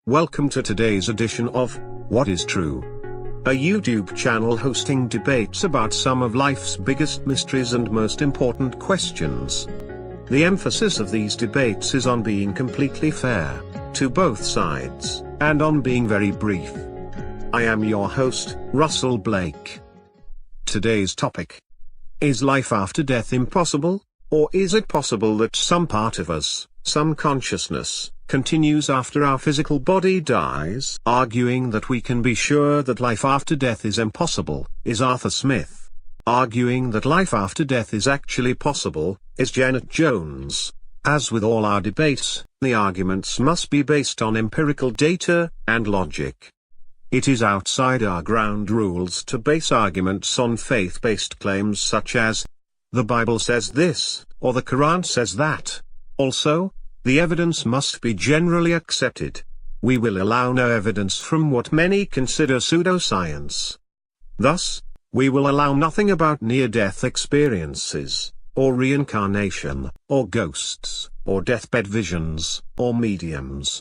Welcome to today's edition of What is True? A YouTube channel hosting debates about some of life's biggest mysteries and most important questions. The emphasis of these debates is on being completely fair to both sides, and on being very brief. I am your host, Russell Blake. Today's topic: is life after death impossible, or is it possible that some part of us, some consciousness, continues after our physical body dies? Arguing that we can be sure that life after death is impossible, is Arthur Smith. Arguing that life after death is actually possible, is Janet Jones. As with all our debates, the arguments must be based on empirical data and logic. It is outside our ground rules to base arguments on faith-based claims such as, the Bible says this, or the Quran says that. Also, the evidence must be generally accepted. We will allow no evidence from what many consider pseudoscience. Thus, we will allow nothing about near-death experiences, or reincarnation, or ghosts, or deathbed visions, or mediums.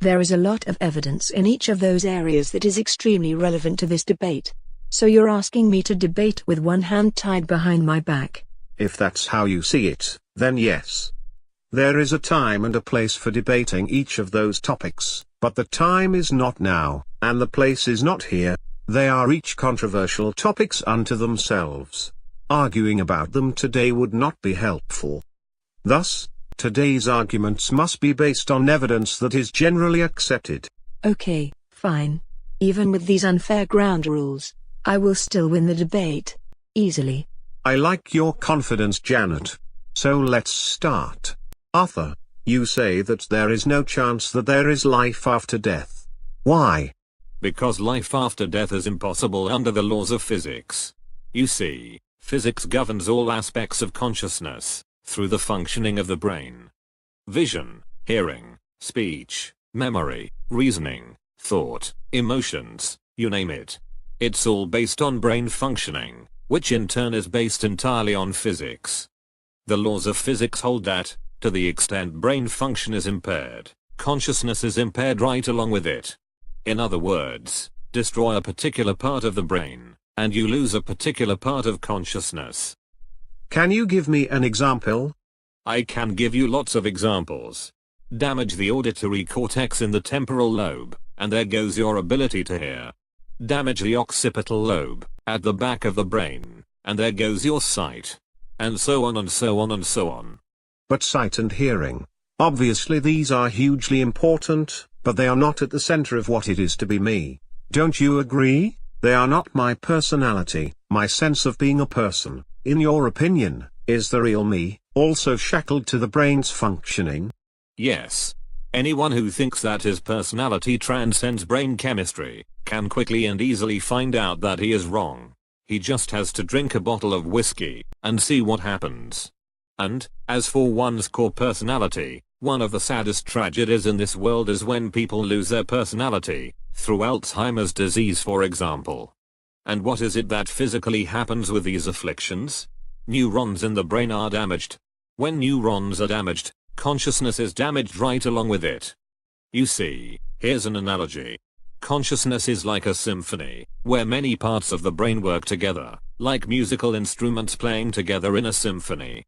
There is a lot of evidence in each of those areas that is extremely relevant to this debate. So you're asking me to debate with one hand tied behind my back? If that's how you see it, then yes. There is a time and a place for debating each of those topics, but the time is not now, and the place is not here. They are each controversial topics unto themselves. Arguing about them today would not be helpful. Thus, today's arguments must be based on evidence that is generally accepted. Okay, fine. Even with these unfair ground rules, I will still win the debate. Easily. I like your confidence, Janet. So let's start. Arthur, you say that there is no chance that there is life after death. Why? Because life after death is impossible under the laws of physics. You see, physics governs all aspects of consciousness, through the functioning of the brain. Vision, hearing, speech, memory, reasoning, thought, emotions, you name it. It's all based on brain functioning, which in turn is based entirely on physics. The laws of physics hold that, to the extent brain function is impaired, consciousness is impaired right along with it. In other words, destroy a particular part of the brain, and you lose a particular part of consciousness. Can you give me an example? I can give you lots of examples. Damage the auditory cortex in the temporal lobe, and there goes your ability to hear. Damage the occipital lobe, at the back of the brain, and there goes your sight. And so on and so on and so on. But sight and hearing, obviously these are hugely important, but they are not at the center of what it is to be me. Don't you agree? They are not my personality, my sense of being a person. In your opinion, is the real me also shackled to the brain's functioning? Yes. Anyone who thinks that his personality transcends brain chemistry, can quickly and easily find out that he is wrong. He just has to drink a bottle of whiskey, and see what happens. And, as for one's core personality, one of the saddest tragedies in this world is when people lose their personality, through Alzheimer's disease for example. And what is it that physically happens with these afflictions? Neurons in the brain are damaged. When neurons are damaged, consciousness is damaged right along with it. You see, here's an analogy. Consciousness is like a symphony, where many parts of the brain work together, like musical instruments playing together in a symphony.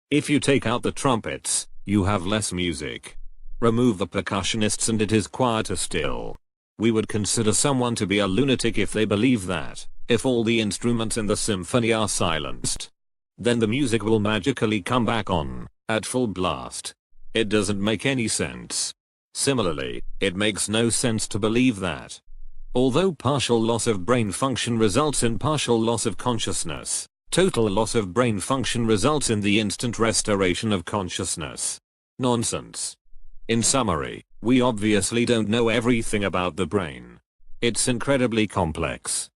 If you take out the trumpets, you have less music. Remove the percussionists and it is quieter still. We would consider someone to be a lunatic if they believe that, if all the instruments in the symphony are silenced, then the music will magically come back on, at full blast. It doesn't make any sense. Similarly, it makes no sense to believe that, although partial loss of brain function results in partial loss of consciousness, total loss of brain function results in the instant restoration of consciousness. Nonsense. In summary, we obviously don't know everything about the brain. It's incredibly complex.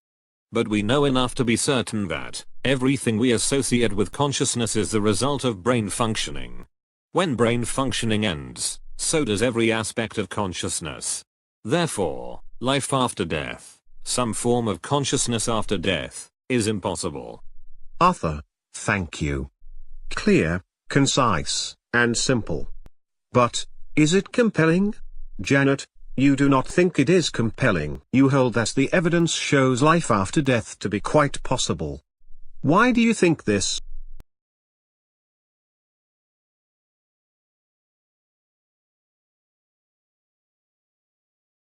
But we know enough to be certain that everything we associate with consciousness is the result of brain functioning. When brain functioning ends, so does every aspect of consciousness. Therefore, life after death, some form of consciousness after death, is impossible. Arthur, thank you. Clear, concise, and simple. But, is it compelling? Janet, You do not think it is compelling. You hold that the evidence shows life after death to be quite possible. Why do you think this?